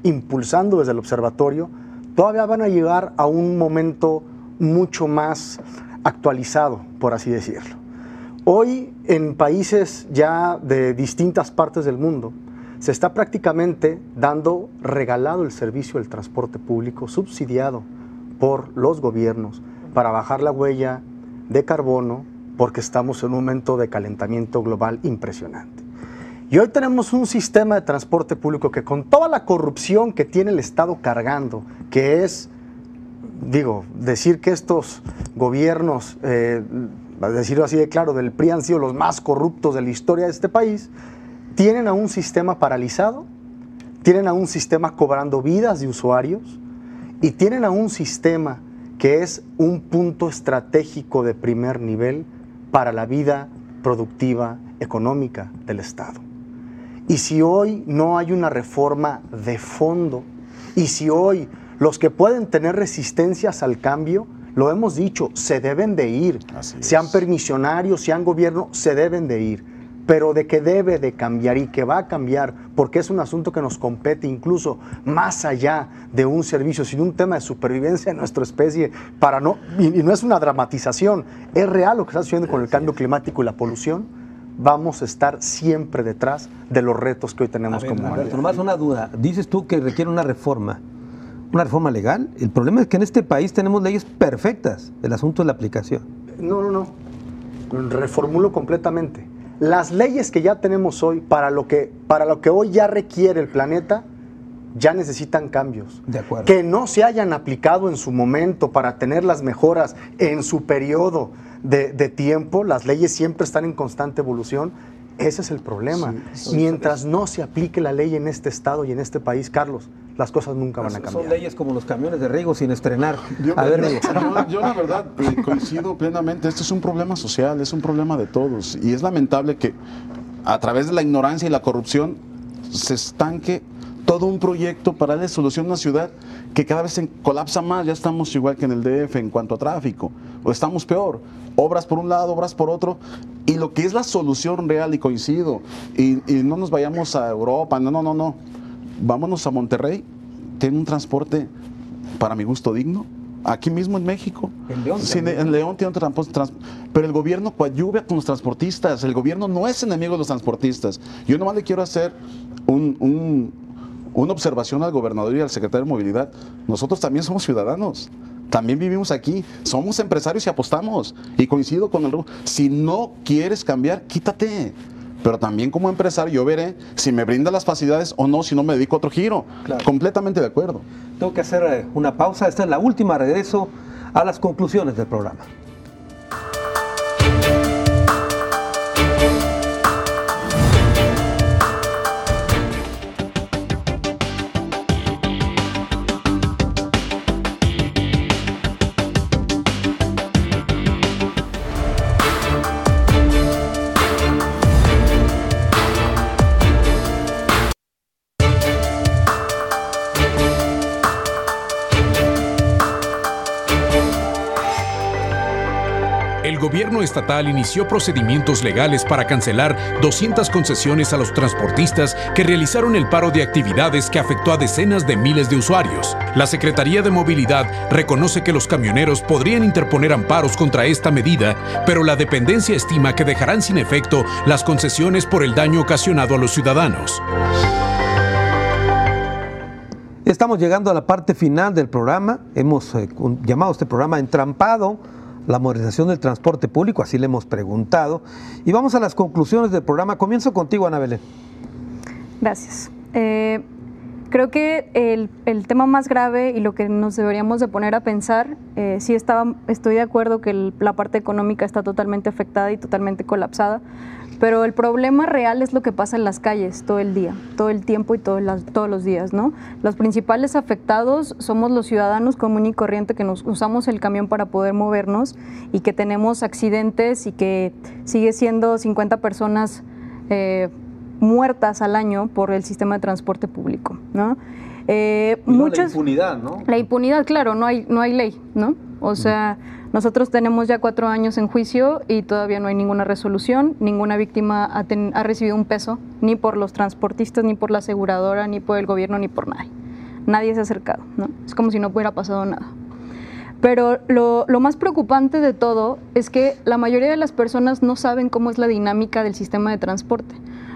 impulsando desde el observatorio todavía van a llegar a un momento mucho más actualizado, por así decirlo. Hoy en países ya de distintas partes del mundo se está prácticamente dando regalado el servicio del transporte público subsidiado por los gobiernos para bajar la huella de carbono, porque estamos en un momento de calentamiento global impresionante. Y hoy tenemos un sistema de transporte público que, con toda la corrupción que tiene el Estado cargando, que es, decir que estos gobiernos, a decirlo así de claro, del PRI han sido los más corruptos de la historia de este país, tienen a un sistema paralizado, tienen a un sistema cobrando vidas de usuarios y tienen a un sistema que es un punto estratégico de primer nivel para la vida productiva económica del Estado. Y si hoy no hay una reforma de fondo, y si hoy los que pueden tener resistencias al cambio, lo hemos dicho, se deben de ir, sean permisionarios, sean gobierno, se deben de ir, pero de que debe de cambiar y que va a cambiar, porque es un asunto que nos compete incluso más allá de un servicio, sino un tema de supervivencia de nuestra especie, y no es una dramatización, es real lo que está sucediendo con el cambio climático y la polución. Vamos a estar siempre detrás de los retos que hoy tenemos como humanidad. Nomás una duda, dices tú que requiere una reforma legal. El problema es que en este país tenemos leyes perfectas, el asunto es la aplicación. No, reformulo completamente. Las leyes que ya tenemos hoy, para lo que hoy ya requiere el planeta, ya necesitan cambios. De acuerdo. Que no se hayan aplicado en su momento para tener las mejoras en su periodo de tiempo, las leyes siempre están en constante evolución. Ese es el problema. Mientras no se aplique la ley en este estado y en este país, Carlos, las cosas nunca van a cambiar. Son leyes como los camiones de riego sin estrenar. Yo la verdad coincido plenamente. Este es un problema social, es un problema de todos. Y es lamentable que a través de la ignorancia y la corrupción se estanque todo un proyecto para darle solución a una ciudad que cada vez se colapsa más. Ya estamos igual que en el DF en cuanto a tráfico, o estamos peor. Obras por un lado, obras por otro, y lo que es la solución real, y coincido, y no nos vayamos a Europa, no. Vámonos a Monterrey, tiene un transporte, para mi gusto, digno. Aquí mismo en México. En León tiene un transporte, pero el gobierno coadyuva con los transportistas. El gobierno no es enemigo de los transportistas. Yo nomás le quiero hacer una observación al gobernador y al secretario de Movilidad. Nosotros también somos ciudadanos. También vivimos aquí, somos empresarios y apostamos. Y coincido con el si no quieres cambiar, quítate. Pero también como empresario yo veré si me brinda las facilidades o no, si no me dedico a otro giro. Claro. Completamente de acuerdo. Tengo que hacer una pausa. Esta es la última. Regreso a las conclusiones del programa. gobierno estatal inició procedimientos legales para cancelar 200 concesiones a los transportistas que realizaron el paro de actividades que afectó a decenas de miles de usuarios. La Secretaría de Movilidad reconoce que los camioneros podrían interponer amparos contra esta medida, pero la dependencia estima que dejarán sin efecto las concesiones por el daño ocasionado a los ciudadanos. Estamos llegando a la parte final del programa. Hemos llamado a este programa Entrampado, la modernización del transporte público, así le hemos preguntado. Y vamos a las conclusiones del programa. Comienzo contigo, Ana Belén. Gracias. Creo que el tema más grave y lo que nos deberíamos de poner a pensar, sí estoy de acuerdo que la parte económica está totalmente afectada y totalmente colapsada, pero el problema real es lo que pasa en las calles todo el día, todo el tiempo y todos los días, ¿no? Los principales afectados somos los ciudadanos común y corriente que nos usamos el camión para poder movernos y que tenemos accidentes y que sigue siendo 50 personas muertas al año por el sistema de transporte público, ¿no? La impunidad, ¿no? La impunidad, claro, no hay ley, ¿no? O sea, nosotros tenemos ya 4 años en juicio y todavía no hay ninguna resolución, ninguna víctima ha recibido un peso, ni por los transportistas, ni por la aseguradora, ni por el gobierno, ni por nadie. Nadie se ha acercado, ¿no? Es como si no hubiera pasado nada. Pero lo más preocupante de todo es que la mayoría de las personas no saben cómo es la dinámica del sistema de transporte.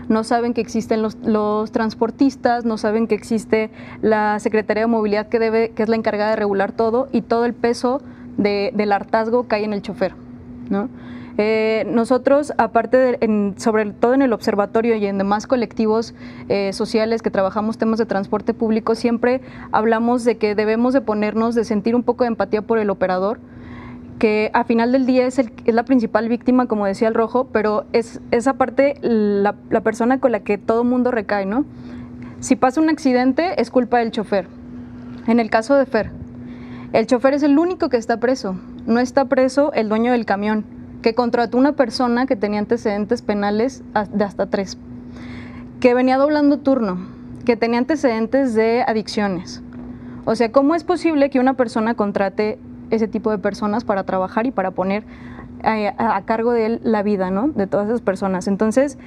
No saben que existen los transportistas, no saben que existe la Secretaría de Movilidad que es la encargada de regular todo, y todo el peso del hartazgo cae en el chofer, ¿no? Nosotros, aparte sobre todo en el observatorio y en demás colectivos sociales que trabajamos temas de transporte público, siempre hablamos de que debemos de sentir un poco de empatía por el operador, que a final del día es la principal víctima, como decía el Rojo, pero es esa parte la persona con la que todo mundo recae, ¿no? Si pasa un accidente, es culpa del chofer. En el caso de Fer, el chofer es el único que está preso. No está preso el dueño del camión, que contrató una persona que tenía antecedentes penales de hasta 3, que venía doblando turno, que tenía antecedentes de adicciones. O sea, ¿cómo es posible que una persona contrate ese tipo de personas para trabajar y para poner a cargo de él la vida, ¿no?, de todas esas personas? Entonces,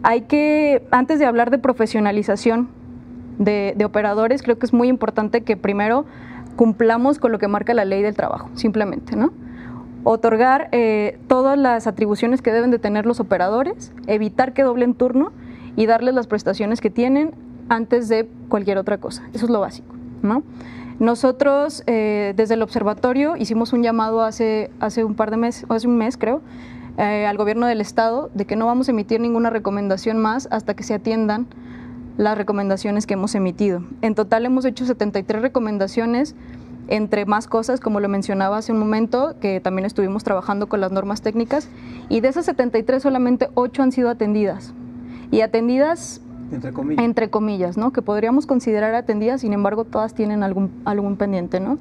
antes de hablar de profesionalización de operadores, creo que es muy importante que primero cumplamos con lo que marca la ley del trabajo, simplemente, ¿no? Otorgar todas las atribuciones que deben de tener los operadores, evitar que doblen turno y darles las prestaciones que tienen antes de cualquier otra cosa. Eso es lo básico, ¿no? Nosotros, desde el observatorio, hicimos un llamado hace un mes, creo, al gobierno del estado, de que no vamos a emitir ninguna recomendación más hasta que se atiendan las recomendaciones que hemos emitido. En total hemos hecho 73 recomendaciones, entre más cosas, como lo mencionaba hace un momento, que también estuvimos trabajando con las normas técnicas, y de esas 73 solamente 8 han sido atendidas. Y atendidas entre comillas, ¿no?, que podríamos considerar atendidas, sin embargo todas tienen algún pendiente, ¿no?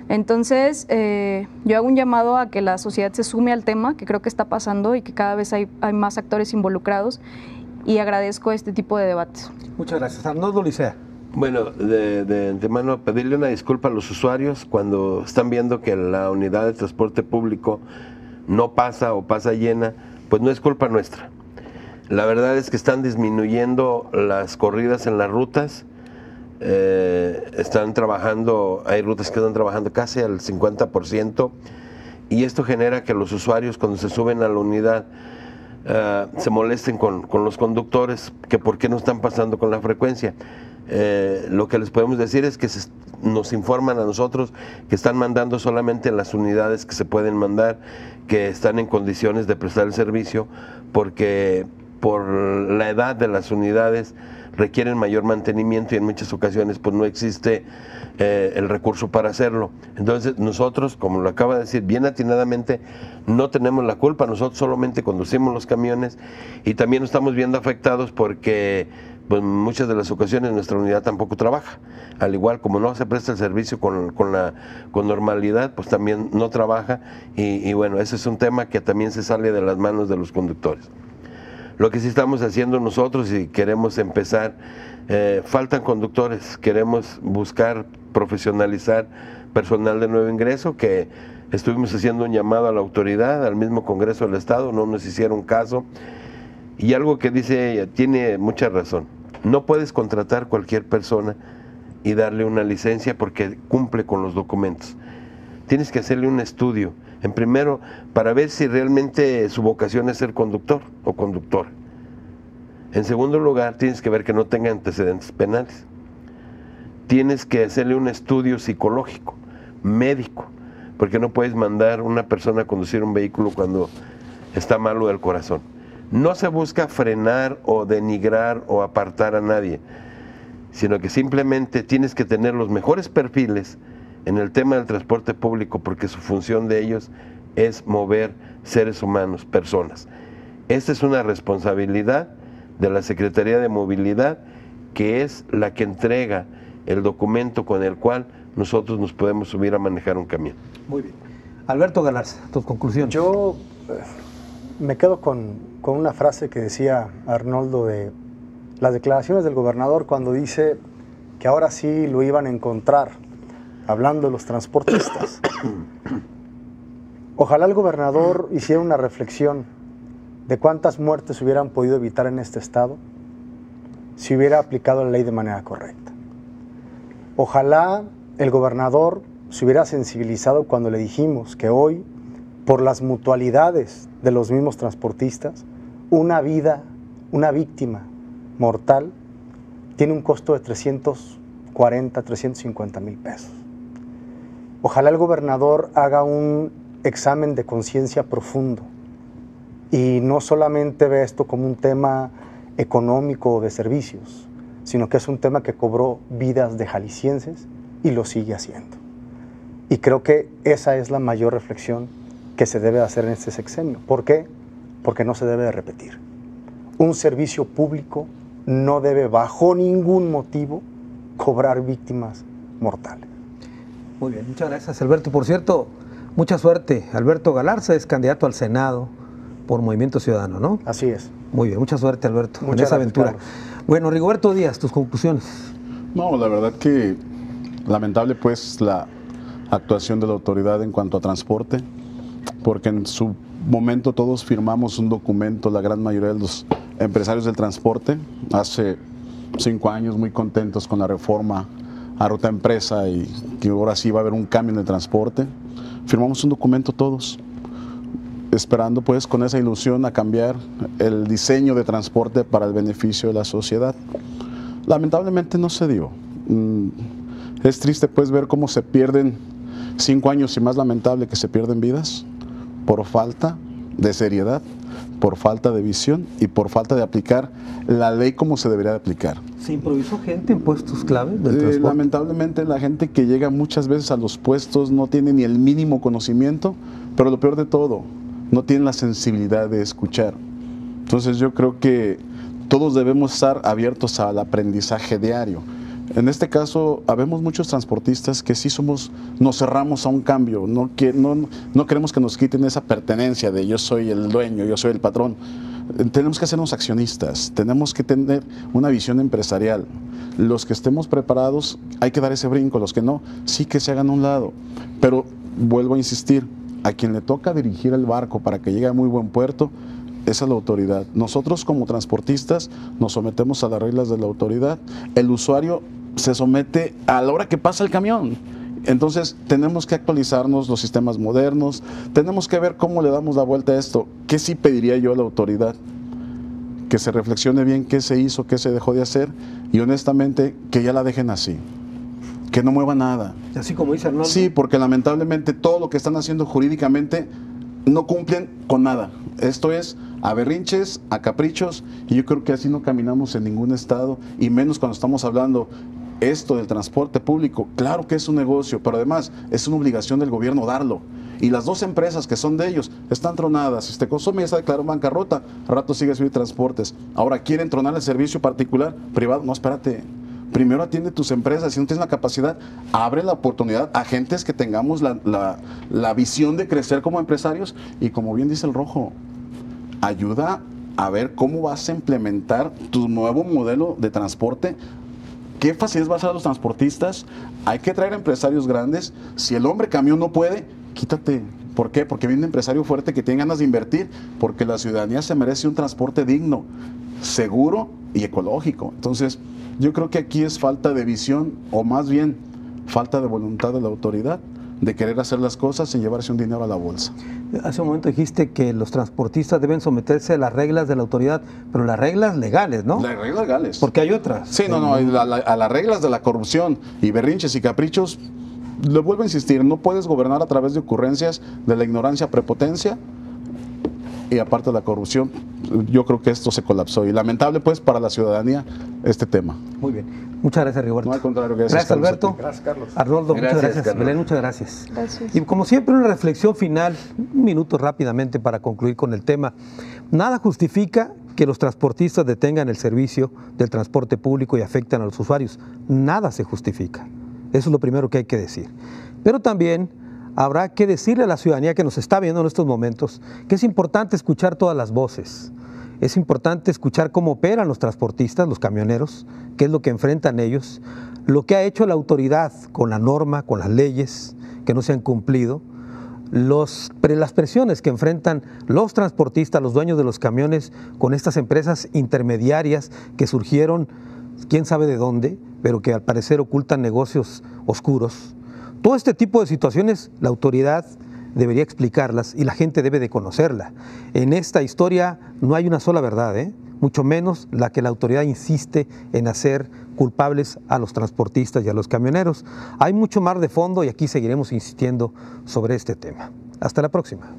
Entonces, yo hago un llamado a que la sociedad se sume al tema, que creo que está pasando y que cada vez hay más actores involucrados, y agradezco este tipo de debates. Muchas gracias. Arnoldo Licea. Bueno, de antemano pedirle una disculpa a los usuarios cuando están viendo que la unidad de transporte público no pasa o pasa llena, pues no es culpa nuestra. La verdad es que están disminuyendo las corridas en las rutas, están trabajando, hay rutas que están trabajando casi al 50%, y esto genera que los usuarios, cuando se suben a la unidad, se molesten con los conductores, que por qué no están pasando con la frecuencia. Lo que les podemos decir es que nos informan a nosotros que están mandando solamente las unidades que se pueden mandar, que están en condiciones de prestar el servicio, porque por la edad de las unidades requieren mayor mantenimiento y en muchas ocasiones pues no existe el recurso para hacerlo. Entonces nosotros, como lo acaba de decir bien atinadamente, no tenemos la culpa, nosotros solamente conducimos los camiones, y también nos estamos viendo afectados porque pues muchas de las ocasiones nuestra unidad tampoco trabaja, al igual como no se presta el servicio con normalidad, pues también no trabaja, y bueno, ese es un tema que también se sale de las manos de los conductores. Lo que sí estamos haciendo nosotros y queremos empezar, faltan conductores, queremos buscar profesionalizar personal de nuevo ingreso, que Estuvimos haciendo un llamado a la autoridad, al mismo Congreso del Estado, no nos hicieron caso. Y algo que dice ella, tiene mucha razón. No puedes contratar cualquier persona y darle una licencia porque cumple con los documentos. Tienes que hacerle un estudio, en primero, para ver si realmente su vocación es ser conductor o conductora. En segundo lugar, tienes que ver que no tenga antecedentes penales. Tienes que hacerle un estudio psicológico, médico, porque no puedes mandar a una persona a conducir un vehículo cuando está malo del corazón. No se busca frenar o denigrar o apartar a nadie, sino que simplemente tienes que tener los mejores perfiles en el tema del transporte público, porque su función de ellos es mover seres humanos, personas. Esta es una responsabilidad de la Secretaría de Movilidad, que es la que entrega el documento con el cual nosotros nos podemos subir a manejar un camión. Muy bien. Alberto Galarza, tus conclusiones. Yo me quedo con una frase que decía Arnoldo de las declaraciones del gobernador cuando dice que ahora sí lo iban a encontrar, hablando de los transportistas. Ojalá el gobernador hiciera una reflexión de cuántas muertes hubieran podido evitar en este estado si hubiera aplicado la ley de manera correcta. Ojalá el gobernador se hubiera sensibilizado cuando le dijimos que hoy, por las mutualidades de los mismos transportistas, una víctima mortal, tiene un costo de 340, 350 mil pesos. Ojalá el gobernador haga un examen de conciencia profundo y no solamente ve esto como un tema económico o de servicios, sino que es un tema que cobró vidas de jaliscienses y lo sigue haciendo. Y creo que esa es la mayor reflexión que se debe hacer en este sexenio. ¿Por qué? Porque no se debe de repetir. Un servicio público no debe, bajo ningún motivo, cobrar víctimas mortales. Muy bien, muchas gracias, Alberto. Por cierto, mucha suerte. Alberto Galarza es candidato al Senado por Movimiento Ciudadano, ¿no? Así es. Muy bien, mucha suerte, Alberto, en esa aventura. Carlos. Bueno, Rigoberto Díaz, tus conclusiones. No, la verdad que lamentable pues la actuación de la autoridad en cuanto a transporte, porque en su momento todos firmamos un documento, la gran mayoría de los empresarios del transporte, hace 5 años muy contentos con la reforma a Ruta Empresa y que ahora sí va a haber un cambio en el transporte. Firmamos un documento todos, esperando pues con esa ilusión a cambiar el diseño de transporte para el beneficio de la sociedad. Lamentablemente no se dio. Es triste pues ver cómo se pierden 5 años y más lamentable que se pierden vidas por falta de seriedad, por falta de visión y por falta de aplicar la ley como se debería de aplicar. ¿Se improvisó gente en puestos clave del transporte? Lamentablemente la gente que llega muchas veces a los puestos no tiene ni el mínimo conocimiento, pero lo peor de todo, no tienen la sensibilidad de escuchar. Entonces yo creo que todos debemos estar abiertos al aprendizaje diario. En este caso, habemos muchos transportistas que sí nos cerramos a un cambio, no queremos que nos quiten esa pertenencia de yo soy el dueño, yo soy el patrón. Tenemos que hacernos accionistas, tenemos que tener una visión empresarial. Los que estemos preparados, hay que dar ese brinco, los que no, sí que se hagan a un lado. Pero vuelvo a insistir, a quien le toca dirigir el barco para que llegue a muy buen puerto, esa es la autoridad. Nosotros como transportistas nos sometemos a las reglas de la autoridad. El usuario se somete a la hora que pasa el camión. Entonces tenemos que actualizarnos los sistemas modernos, tenemos que ver cómo le damos la vuelta a esto. ¿Qué sí pediría yo a la autoridad? Que se reflexione bien qué se hizo, qué se dejó de hacer y honestamente que ya la dejen así. Que no mueva nada. Así como dice Arnoldo. Sí, porque lamentablemente todo lo que están haciendo jurídicamente no cumplen con nada. Esto es a berrinches, a caprichos, y yo creo que así no caminamos en ningún estado, y menos cuando estamos hablando esto del transporte público. Claro que es un negocio, pero además es una obligación del gobierno darlo. Y las 2 empresas que son de ellos están tronadas. Consume ya se declaró en bancarrota, al rato sigue Subir Transportes. Ahora quieren tronar el servicio particular, privado. No, espérate. Primero atiende tus empresas, si no tienes la capacidad, abre la oportunidad a gentes que tengamos la visión de crecer como empresarios y como bien dice el Rojo, ayuda a ver cómo vas a implementar tu nuevo modelo de transporte, qué facilidades vas a dar a los transportistas, hay que traer empresarios grandes, si el hombre camión no puede, quítate. ¿Por qué? Porque viene un empresario fuerte que tiene ganas de invertir, porque la ciudadanía se merece un transporte digno, seguro y ecológico. Entonces, yo creo que aquí es falta de visión, o más bien falta de voluntad de la autoridad, de querer hacer las cosas sin llevarse un dinero a la bolsa. Hace un momento dijiste que los transportistas deben someterse a las reglas de la autoridad, pero las reglas legales, ¿no? Las reglas legales. Porque hay otras. Sí, no, a las reglas de la corrupción y berrinches y caprichos, le vuelvo a insistir, no puedes gobernar a través de ocurrencias, de la ignorancia, prepotencia y aparte de la corrupción. Yo creo que esto se colapsó y lamentable pues para la ciudadanía este tema. Muy bien. Muchas gracias, Rigoberto. No, al contrario. Gracias, Alberto. Gracias, Carlos. Arnoldo, muchas gracias. Carlos. Belén, muchas gracias. Gracias. Y como siempre, una reflexión final, un minuto rápidamente para concluir con el tema. Nada justifica que los transportistas detengan el servicio del transporte público y afecten a los usuarios. Nada se justifica. Eso es lo primero que hay que decir. Pero también habrá que decirle a la ciudadanía que nos está viendo en estos momentos que es importante escuchar todas las voces. Es importante escuchar cómo operan los transportistas, los camioneros, qué es lo que enfrentan ellos, lo que ha hecho la autoridad con la norma, con las leyes que no se han cumplido, las presiones que enfrentan los transportistas, los dueños de los camiones con estas empresas intermediarias que surgieron, quién sabe de dónde, pero que al parecer ocultan negocios oscuros. Todo este tipo de situaciones la autoridad debería explicarlas y la gente debe de conocerla. En esta historia no hay una sola verdad, mucho menos la que la autoridad insiste en hacer culpables a los transportistas y a los camioneros. Hay mucho más de fondo y aquí seguiremos insistiendo sobre este tema. Hasta la próxima.